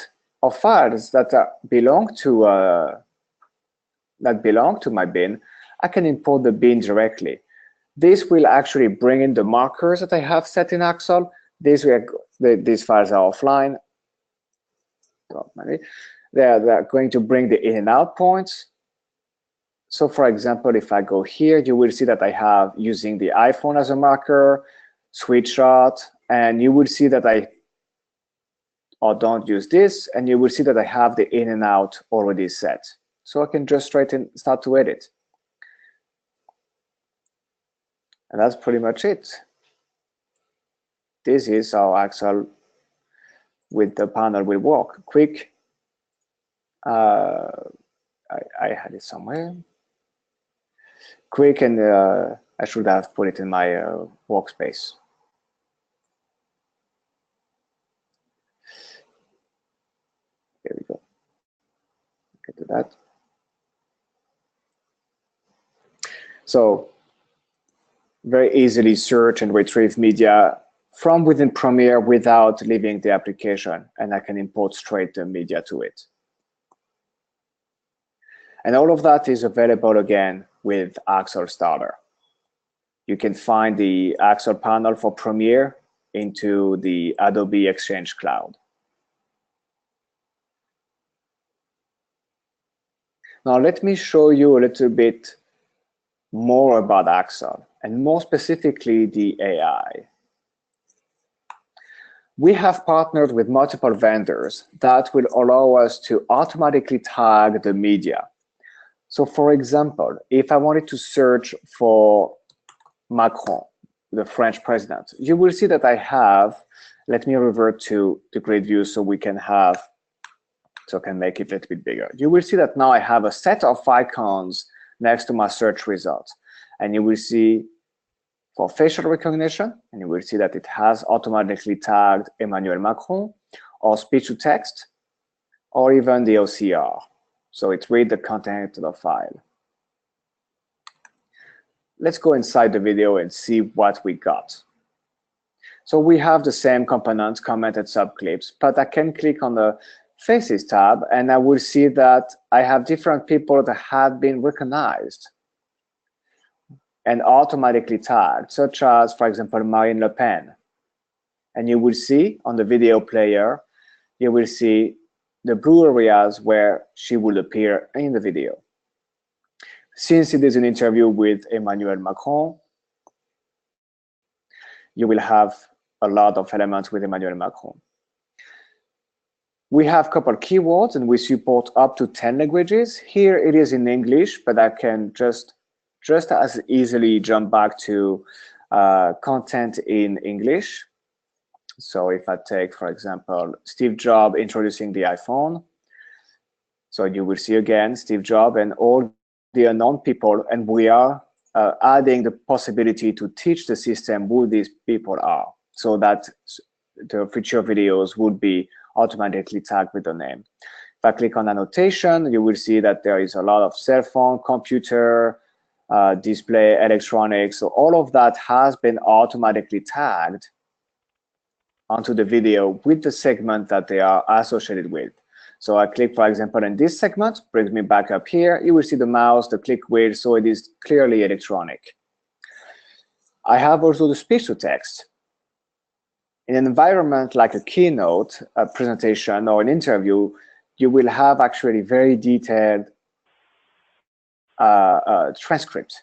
Speaker 2: of files that belong to my bin, I can import the bin directly. This will actually bring in the markers that I have set in Axel. These files are offline. They're going to bring the in and out points. So for example, if I go here, you will see that I have using the iPhone as a marker, screenshot, and you will see that don't use this, and you will see that I have the in and out already set. So I can just start to edit. And that's pretty much it. This is how Axel with the panel will work. Quick. I had it somewhere. Quick, and I should have put it in my workspace. There we go. Get to that. So very easily search and retrieve media from within Premiere without leaving the application, and I can import straight the media to it. And all of that is available again with Axel Starter. You can find the Axel panel for Premiere into the Adobe Exchange Cloud. Now let me show you a little bit more about Axel, and more specifically the AI. We have partnered with multiple vendors that will allow us to automatically tag the media. So for example, if I wanted to search for Macron, the French president, you will see that I have, let me revert to the grid view so I can make it a little bit bigger. You will see that now I have a set of icons next to my search results. And you will see for facial recognition, and you will see that it has automatically tagged Emmanuel Macron, or speech to text, or even the OCR. So it reads the content of the file. Let's go inside the video and see what we got. So we have the same components, commented subclips, but I can click on the Faces tab, and I will see that I have different people that have been recognized and automatically tagged, such as, for example, Marine Le Pen. And you will see on the video player, you will see the blue areas where she will appear in the video. Since it is an interview with Emmanuel Macron, you will have a lot of elements with Emmanuel Macron. We have a couple keywords, and we support up to 10 languages. Here it is in English, but I can just as easily jump back to content in English. So if I take, for example, Steve Jobs introducing the iPhone, so you will see again Steve Jobs and all the unknown people, and we are adding the possibility to teach the system who these people are, so that the future videos would be automatically tagged with the name. If I click on annotation, you will see that there is a lot of cell phone, computer, display, electronics. So all of that has been automatically tagged onto the video with the segment that they are associated with. So I click, for example, in this segment, brings me back up here. You will see the mouse, the click wheel, so it is clearly electronic. I have also the speech to text. In an environment like a keynote, a presentation, or an interview, you will have actually very detailed transcript.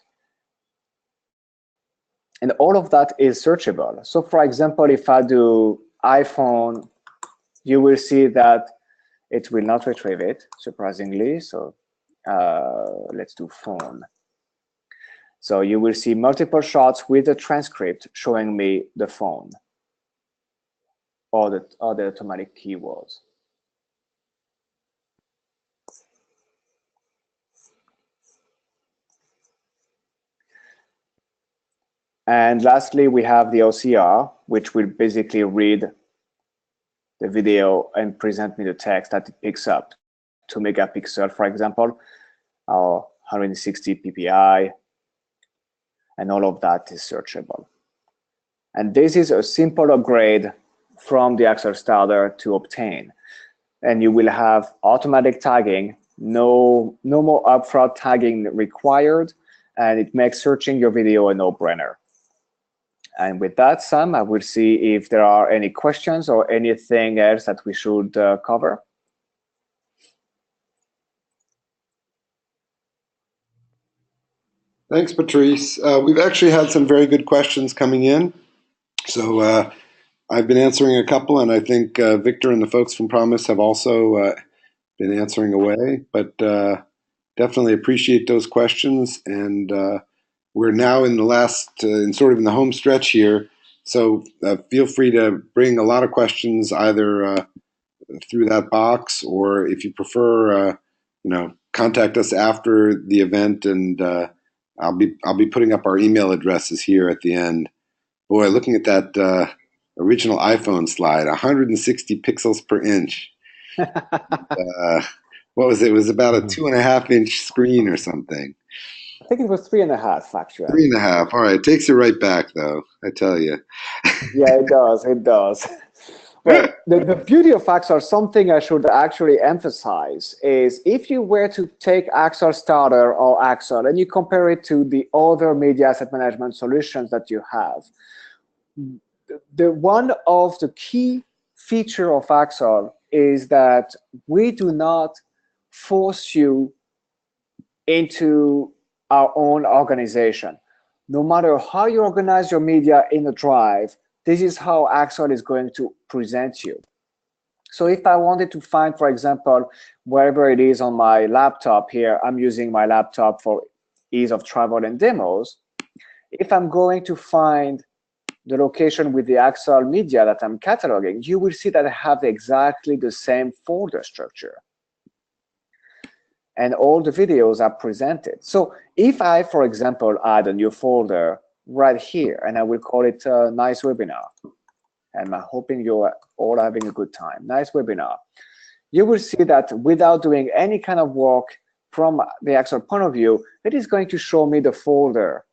Speaker 2: And all of that is searchable. So for example, if I do iPhone, you will see that it will not retrieve it, surprisingly. So let's do phone. So you will see multiple shots with the transcript showing me the phone or the automatic keywords. And lastly, we have the OCR, which will basically read the video and present me the text that it picks up. 2 megapixel, for example, or 160 ppi, and all of that is searchable. And this is a simple upgrade from the Axel Starter to obtain. And you will have automatic tagging, no more upfront tagging required, and it makes searching your video a no-brainer. And with that, Sam, I will see if there are any questions or anything else that we should cover.
Speaker 1: Thanks, Patrice. We've actually had some very good questions coming in. So I've been answering a couple, and I think Victor and the folks from Promise have also been answering away. But definitely appreciate those questions. And we're now in the last, sort of in the home stretch here. So feel free to bring a lot of questions either through that box, or if you prefer, contact us after the event, and I'll be putting up our email addresses here at the end. Boy, looking at that original iPhone slide, 160 pixels per inch. What was it? It was about a 2.5-inch screen or something.
Speaker 2: I think it was 3.5, actually.
Speaker 1: 3.5. All right, it takes you right back, though. I tell you.
Speaker 2: Yeah, it does. It does. Well, the beauty of Axel, something I should actually emphasize, is if you were to take Axel Starter or Axel and you compare it to the other media asset management solutions that you have, the one of the key feature of Axel is that we do not force you into our own organization. No matter how you organize your media in a drive, this is how Axel is going to present you. So if I wanted to find, for example, wherever it is on my laptop here, I'm using my laptop for ease of travel and demos. If I'm going to find the location with the Axel media that I'm cataloging, you will see that I have exactly the same folder structure. And all the videos are presented. So if I, for example, add a new folder right here, and I will call it Nice Webinar, and I'm hoping you're all having a good time, Nice Webinar, you will see that without doing any kind of work from the Axel point of view, it is going to show me the folder.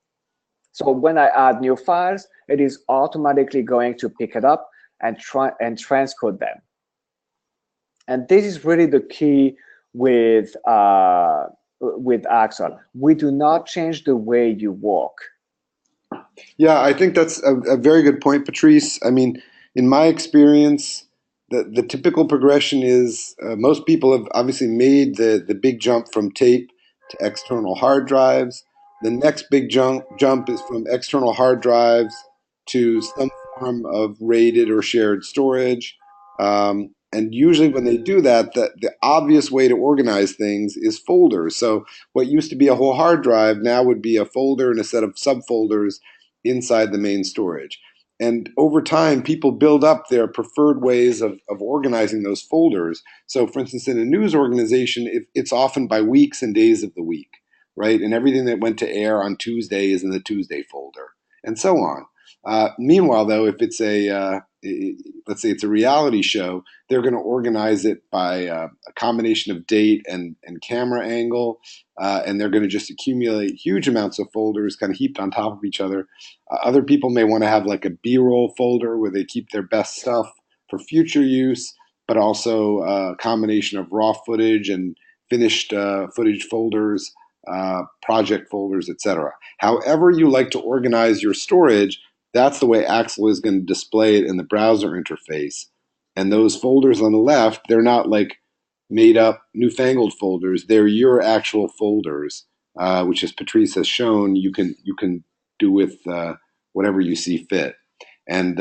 Speaker 2: So when I add new files, it is automatically going to pick it up and transcode them. And this is really the key with Axel. We do not change the way you work.
Speaker 1: Yeah, I think that's a very good point, Patrice. I mean, in my experience, the typical progression is most people have obviously made the big jump from tape to external hard drives. The next big jump is from external hard drives to some form of rated or shared storage. And usually when they do that, the obvious way to organize things is folders. So what used to be a whole hard drive now would be a folder and a set of subfolders inside the main storage. And over time, people build up their preferred ways of organizing those folders. So for instance, in a news organization, it's often by weeks and days of the week, right? And everything that went to air on Tuesday is in the Tuesday folder, and so on. Meanwhile, though, if it's let's say it's a reality show, they're going to organize it by a combination of date and camera angle, and they're going to just accumulate huge amounts of folders kind of heaped on top of each other. Other people may want to have like a B-roll folder where they keep their best stuff for future use, but also a combination of raw footage and finished footage folders, project folders, etc. However you like to organize your storage, that's the way Axel is going to display it in the browser interface. And those folders on the left, they're not like made up newfangled folders. They're your actual folders, which, as Patrice has shown, you can do with whatever you see fit. And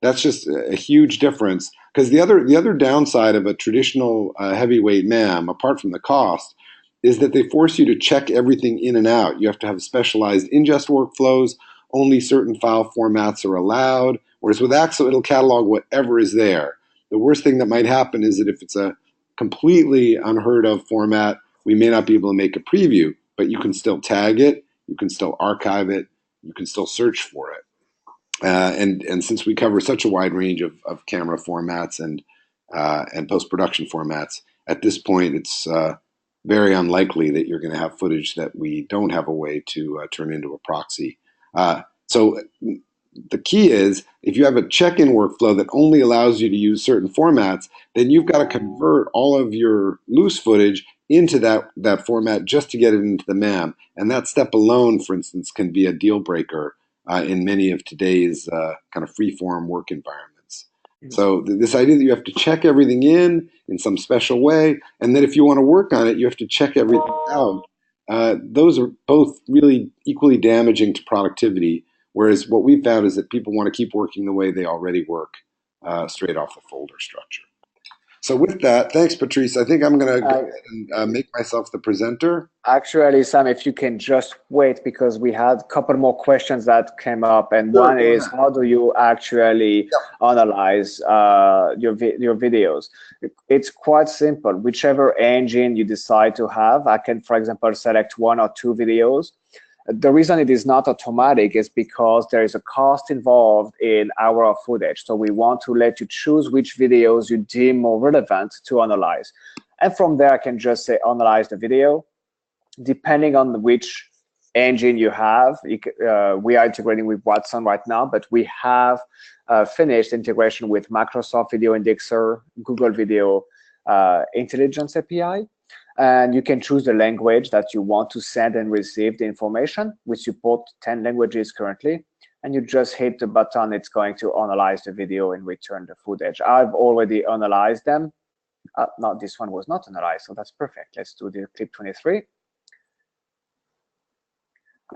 Speaker 1: that's just a huge difference, because the other downside of a traditional heavyweight MAM, apart from the cost, is that they force you to check everything in and out. You have to have specialized ingest workflows. Only certain file formats are allowed. Whereas with Axel, it'll catalog whatever is there. The worst thing that might happen is that if it's a completely unheard of format, we may not be able to make a preview, but you can still tag it, you can still archive it, you can still search for it. And since we cover such a wide range of camera formats and post-production formats, at this point it's very unlikely that you're going to have footage that we don't have a way to turn into a proxy. So the key is, if you have a check-in workflow that only allows you to use certain formats, then you've got to convert all of your loose footage into that format just to get it into the MAM. And that step alone, for instance, can be a deal breaker in many of today's kind of free-form work environments. So this idea that you have to check everything in some special way, and that if you want to work on it, you have to check everything out. Those are both really equally damaging to productivity. Whereas what we found is that people want to keep working the way they already work, straight off the folder structure. So with that, thanks, Patrice. I think I'm going to go ahead and make myself the presenter.
Speaker 2: Actually, Sam, if you can just wait, because we had a couple more questions that came up, and
Speaker 1: Sure,
Speaker 2: one is, how do you actually analyze your videos? It's quite simple. Whichever engine you decide to have, I can, for example, select 1 or 2 videos. The reason it is not automatic is because there is a cost involved in hour of footage. So we want to let you choose which videos you deem more relevant to analyze. And from there, I can just say analyze the video. Depending on which engine you have, we are integrating with Watson right now, but we have finished integration with Microsoft Video Indexer, Google Video Intelligence API. And you can choose the language that you want to send and receive the information. We support 10 languages currently. And you just hit the button, it's going to analyze the video and return the footage. I've already analyzed them. No, this one was not analyzed, so that's perfect. Let's do the clip 23.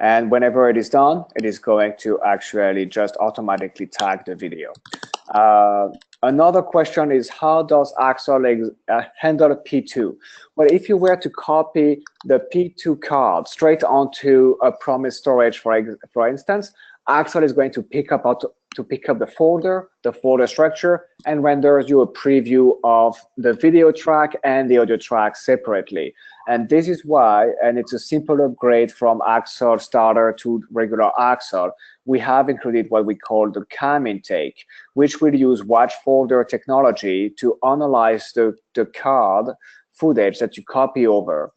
Speaker 2: And whenever it is done, it is going to actually just automatically tag the video. Another question is, how does Axel handle P2? Well, if you were to copy the P2 card straight onto a Promise storage, for instance, Axel is going to pick up the folder structure, and renders you a preview of the video track and the audio track separately. And this is why, and it's a simple upgrade from Axel Starter to regular Axel, we have included what we call the CAM intake, which will use watch folder technology to analyze the card footage that you copy over.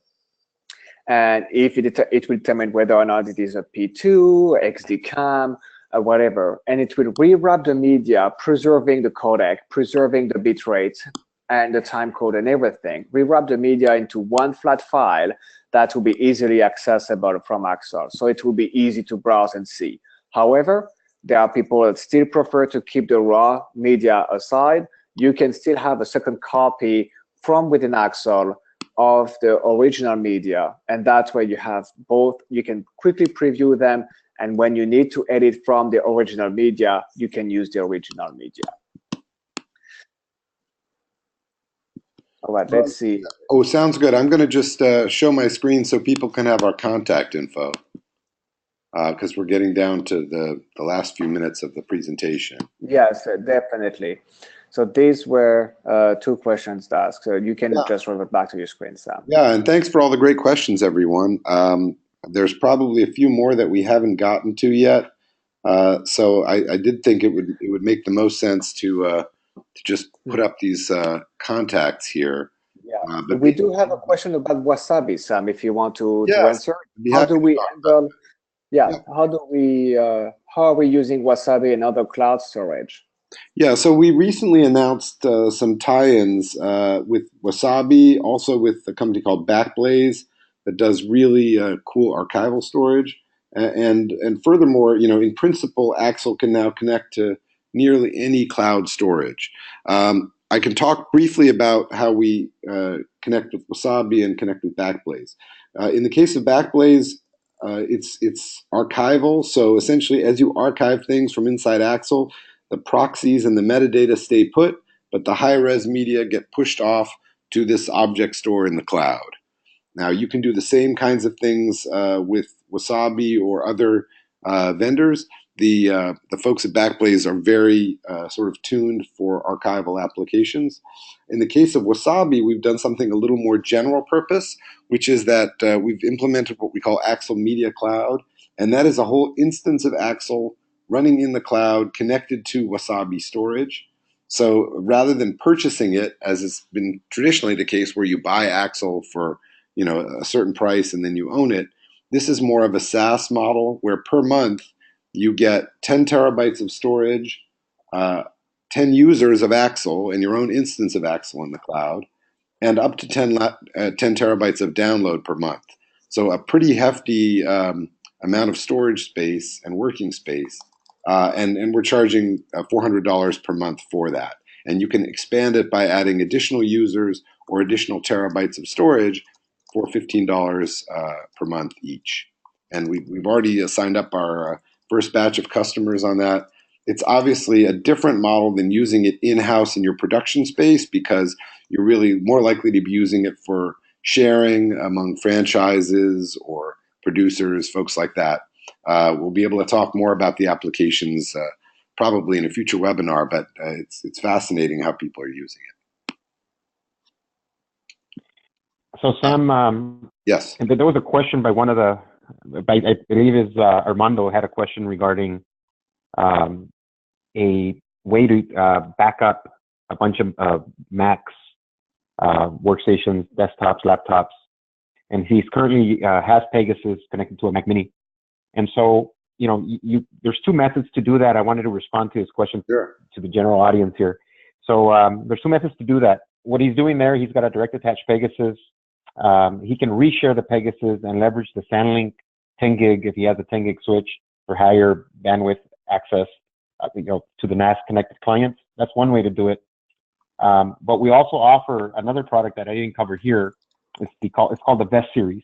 Speaker 2: And if it will determine whether or not it is a P2, XD CAM, whatever. And it will rewrap the media, preserving the codec, preserving the bitrate, and the time code and everything. Rewrap the media into one flat file that will be easily accessible from Axel. So it will be easy to browse and see. However, there are people that still prefer to keep the raw media aside. You can still have a second copy from within Axel of the original media. And that's where you have both. You can quickly preview them. And when you need to edit from the original media, you can use the original media. All right, let's see.
Speaker 1: Oh, sounds good. I'm going to just show my screen so people can have our contact info, because we're getting down to the last few minutes of the presentation.
Speaker 2: Yes, definitely. So these were 2 questions to ask. So you can just revert back to your screen, Sam.
Speaker 1: Yeah, and thanks for all the great questions, everyone. There's probably a few more that we haven't gotten to yet. So I did think it would make the most sense to just put up these contacts here.
Speaker 2: Yeah, but we do have a question about Wasabi, Sam, if you want to answer. How do we handle? How are we using Wasabi and other cloud storage?
Speaker 1: Yeah, so we recently announced some tie-ins with Wasabi, also with a company called Backblaze that does really cool archival storage. And furthermore, in principle, Axel can now connect to nearly any cloud storage. I can talk briefly about how we connect with Wasabi and connect with Backblaze. In the case of Backblaze, it's archival. So essentially, as you archive things from inside Axel, the proxies and the metadata stay put, but the high-res media get pushed off to this object store in the cloud. Now, you can do the same kinds of things with Wasabi or other vendors. The folks at Backblaze are very sort of tuned for archival applications. In the case of Wasabi, we've done something a little more general purpose, which is that we've implemented what we call Axle Media Cloud, and that is a whole instance of Axle running in the cloud connected to Wasabi storage. So rather than purchasing it, as has been traditionally the case, where you buy Axle for a certain price and then you own it, this is more of a SaaS model where per month you get 10 terabytes of storage, 10 users of Axle and your own instance of Axle in the cloud, and up to 10 terabytes of download per month. So a pretty hefty amount of storage space and working space. And we're charging $400 per month for that. And you can expand it by adding additional users or additional terabytes of storage for $15 per month each. And we've already signed up our first batch of customers on that. It's obviously a different model than using it in-house in your production space, because you're really more likely to be using it for sharing among franchises or producers, folks like that. We'll be able to talk more about the applications probably in a future webinar, but it's fascinating how people are using it.
Speaker 3: So Sam,
Speaker 1: yes,
Speaker 3: and there was a question by one of the, I believe is Armando had a question regarding a way to back up a bunch of Macs, workstations, desktops, laptops, and he's currently has Pegasus connected to a Mac Mini. And so, there's two methods to do that. I wanted to respond to his question
Speaker 1: sure.
Speaker 3: to the general audience here. So there's two methods to do that. What he's doing there, he's got a direct attached Pegasus. He can reshare the Pegasus and leverage the SandLink 10 gig if he has a 10 gig switch for higher bandwidth access, to the NAS connected clients. That's one way to do it. But we also offer another product that I didn't cover here. It's called the VEST series.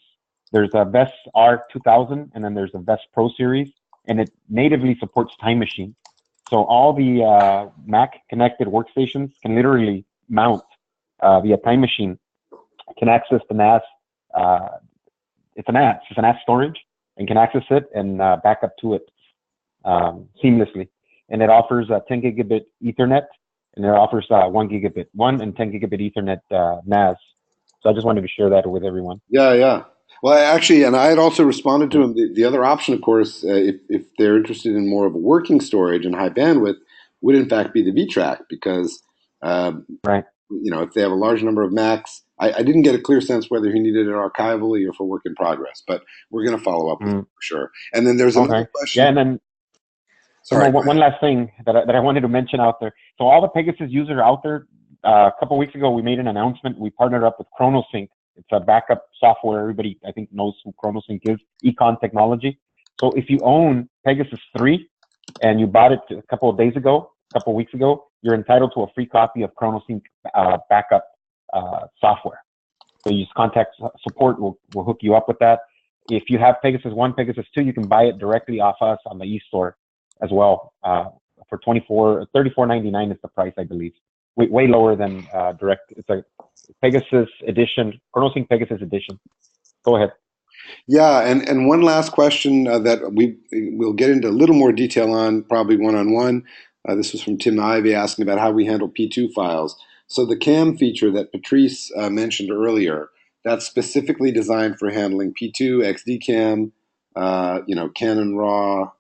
Speaker 3: There's a VEST R2000, and then there's a VEST Pro series, and it natively supports Time Machine. So all the Mac connected workstations can literally mount via Time Machine, can access the NAS. It's an NAS storage, and can access it and back up to it seamlessly. And it offers 10 gigabit Ethernet, and it offers 1 gigabit, 1 and 10 gigabit Ethernet NAS. So I just wanted to share that with everyone.
Speaker 1: Yeah. Well, actually, and I had also responded to him. The other option, of course, if they're interested in more of a working storage and high bandwidth, would in fact be the vTrack, because
Speaker 3: right.
Speaker 1: If they have a large number of Macs, I didn't get a clear sense whether he needed it archivally or for work in progress, but we're going to follow up with him for sure. And then there's another question.
Speaker 3: Yeah, and then
Speaker 1: sorry,
Speaker 3: one last thing that I wanted to mention out there. So all the Pegasus users out there, a couple of weeks ago, we made an announcement. We partnered up with ChronoSync. It's a backup software. Everybody, I think, knows who ChronoSync is, Econ Technology. So if you own Pegasus 3 and you bought it a couple of weeks ago, you're entitled to a free copy of ChronoSync backup software. So you just contact support. We'll hook you up with that. If you have Pegasus 1, Pegasus 2, you can buy it directly off us on the e-store as well for $34.99 is the price, I believe. Way lower than direct. It's a Pegasus edition, ChronoSync Pegasus edition. Go ahead.
Speaker 1: Yeah, and one last question that we'll get into a little more detail on, probably one-on-one. This was from Tim Ivey asking about how we handle P2 files. So the CAM feature that Patrice mentioned earlier, that's specifically designed for handling P2, XD-CAM, Canon RAW,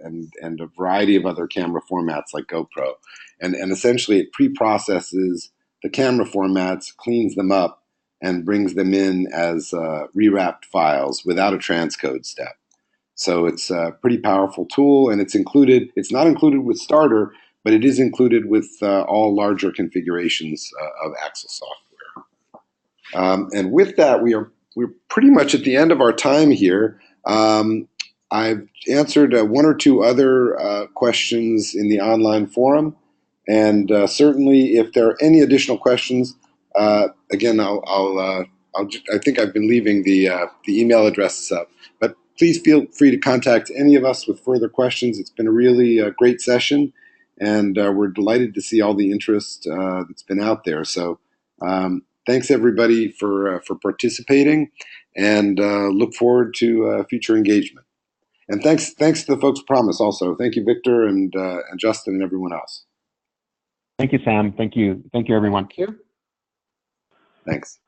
Speaker 1: and a variety of other camera formats like GoPro. And essentially it pre-processes the camera formats, cleans them up, and brings them in as rewrapped files without a transcode step. So it's a pretty powerful tool, and it's not included with Starter, but it is included with all larger configurations of Axle software. And with that, we're pretty much at the end of our time here. I've answered one or two other questions in the online forum, and certainly if there are any additional questions, again, I think I've been leaving the email addresses up, but please feel free to contact any of us with further questions. It's been a really great session, and we're delighted to see all the interest that's been out there. So thanks everybody for participating, and look forward to future engagement. And thanks to the folks at Promise also. Thank you, Victor and Justin and everyone else.
Speaker 3: Thank you, Sam. Thank you, everyone.
Speaker 2: Thank you.
Speaker 1: Thanks.